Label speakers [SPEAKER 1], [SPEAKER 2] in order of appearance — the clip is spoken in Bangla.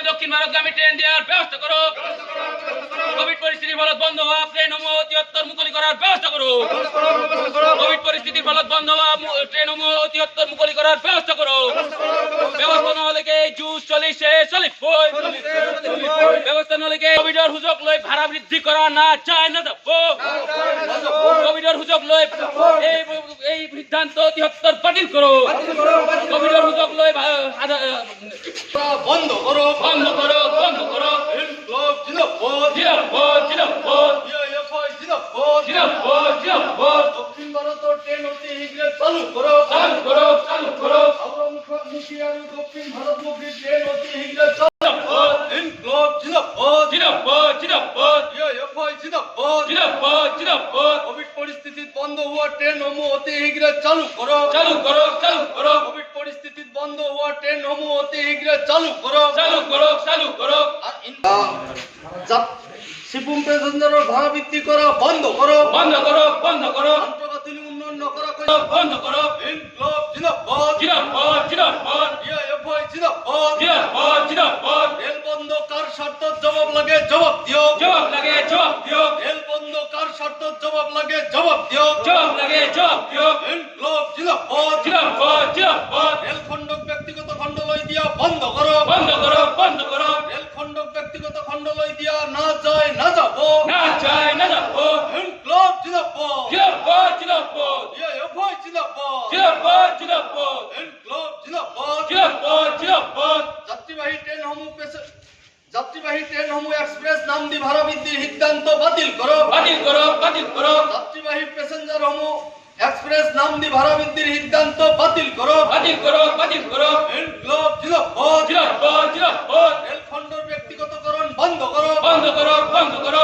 [SPEAKER 1] দক্ষিণ ভারতগামী ট্রেন দেওয়ার ব্যবস্থা করো। কোভিড পরিস্থিতির ফলত বন্ধ হওয়া ট্রেন সমূহ অতি সত্বর মুকলি করার ব্যবস্থা করো। কোভিড পরিস্থিতির ফলত বন্ধ হওয়া ট্রেন সমূহ অতি সত্বর মুকলি করার ব্যবস্থা করো। ব্যবস্থা নহলে জুজ চলিছে চলিব ব্যবস্থা নহলে কোভিডৰ সুযোগ লৈ ভাড়া বৃদ্ধি কৰা না চাই না যাব। কোভিডৰ সুযোগ লৈ এই সিদ্ধান্ত অতি সত্বর বাতিল করো। কোভিডৰ সুযোগ লৈ
[SPEAKER 2] বন্ধ করো,
[SPEAKER 1] বন্ধ করো, বন্ধ করো।
[SPEAKER 2] ইনকলাব জিন্দাবাদ,
[SPEAKER 1] জিন্দাবাদ, জিন্দাবাদ,
[SPEAKER 2] ইএফআই জিন্দাবাদ,
[SPEAKER 1] জিন্দাবাদ, জিন্দাবাদ।
[SPEAKER 2] দক্ষিণ ভারতের ট্রেন অতি শীঘ্র চালু করো,
[SPEAKER 1] চালু করো, চালু করো।
[SPEAKER 2] হাওড়ামুখী আর দক্ষিণ ভারতমুখী ট্রেন অতি শীঘ্র চালু করো। ইনকলাব জিন্দাবাদ,
[SPEAKER 1] জিন্দাবাদ, জিন্দাবাদ,
[SPEAKER 2] ইএফআই জিন্দাবাদ,
[SPEAKER 1] জিন্দাবাদ, জিন্দাবাদ।
[SPEAKER 2] কোভিড পরিস্থিতি বন্ধ হওয়া ট্রেন সমূহ অতি শীঘ্র চালু করো,
[SPEAKER 1] চালু করো, চালু করো।
[SPEAKER 2] কোভিড পরিস্থিতি বন্ধ হওয়া ট্রেন সমূহ অতি শীঘ্র চালু করো,
[SPEAKER 1] চালু করো, চালু করো।
[SPEAKER 2] সিপুম প্যাসেঞ্জারের ভাড়া বৃদ্ধি করা বন্ধ করো,
[SPEAKER 1] বন্ধ করো, বন্ধ করো,
[SPEAKER 2] আন্তর্জাতিক উন্নয়ন না করা
[SPEAKER 1] বন্ধ করো।
[SPEAKER 2] ইনকলাব জিন্দাবাদ,
[SPEAKER 1] জিন্দাবাদ, জিন্দাবাদ,
[SPEAKER 2] ইএফআই জিন্দাবাদ,
[SPEAKER 1] জিন্দাবাদ, জিন্দাবাদ।
[SPEAKER 2] রেল বন্ধ কার স্বার্থ জবাব লাগে জবাব দিও,
[SPEAKER 1] জবাব লাগে জবাব দিও।
[SPEAKER 2] রেল বন্ধ কার স্বার্থ জবাব লাগে জবাব দিও,
[SPEAKER 1] জবাব লাগে জবাব দিও।
[SPEAKER 2] ইনকলাব জিন্দাবাদ,
[SPEAKER 1] জিন্দাবাদ, জিন্দাবাদ।
[SPEAKER 2] রেল খণ্ডক ব্যক্তিগত খণ্ড লই দিয়া বন্ধ করো,
[SPEAKER 1] বন্ধ করো, বন্ধ করো।
[SPEAKER 2] রেল খণ্ডক ব্যক্তিগত খণ্ড লই দিয়া না যায় না যাবো,
[SPEAKER 1] না চাই না যাবো।
[SPEAKER 2] ইনকলাব জিন্দাবাদ,
[SPEAKER 1] জিন্দাবাদ, জিন্দাবাদ,
[SPEAKER 2] ইএফআই জিন্দাবাদ,
[SPEAKER 1] জিন্দাবাদ, জিন্দাবাদ,
[SPEAKER 2] ইনকলাব জিন্দাবাদ।
[SPEAKER 1] জিন্দাবাদ, জিন্দাবাদ।
[SPEAKER 2] যাত্রীবাহী ট্রেন সমূহ এক্সপ্রেস নামদি ভাড়া বৃদ্ধির সিদ্ধান্ত বাতিল করো,
[SPEAKER 1] বাতিল করো, বাতিল করো।
[SPEAKER 2] যাত্রীবাহী প্যাসেঞ্জার সমূহ এক্সপ্রেস নামদি ভাড়া বৃদ্ধির সিদ্ধান্ত বাতিল করো,
[SPEAKER 1] বাতিল করো, বাতিল করো।
[SPEAKER 2] ইনকলাব জিন্দাবাদ,
[SPEAKER 1] জিন্দাবাদ, জিন্দাবাদ।
[SPEAKER 2] রেল খণ্ডর ব্যক্তিগতকরণ বন্ধ করো,
[SPEAKER 1] বন্ধ করো, বন্ধ করো।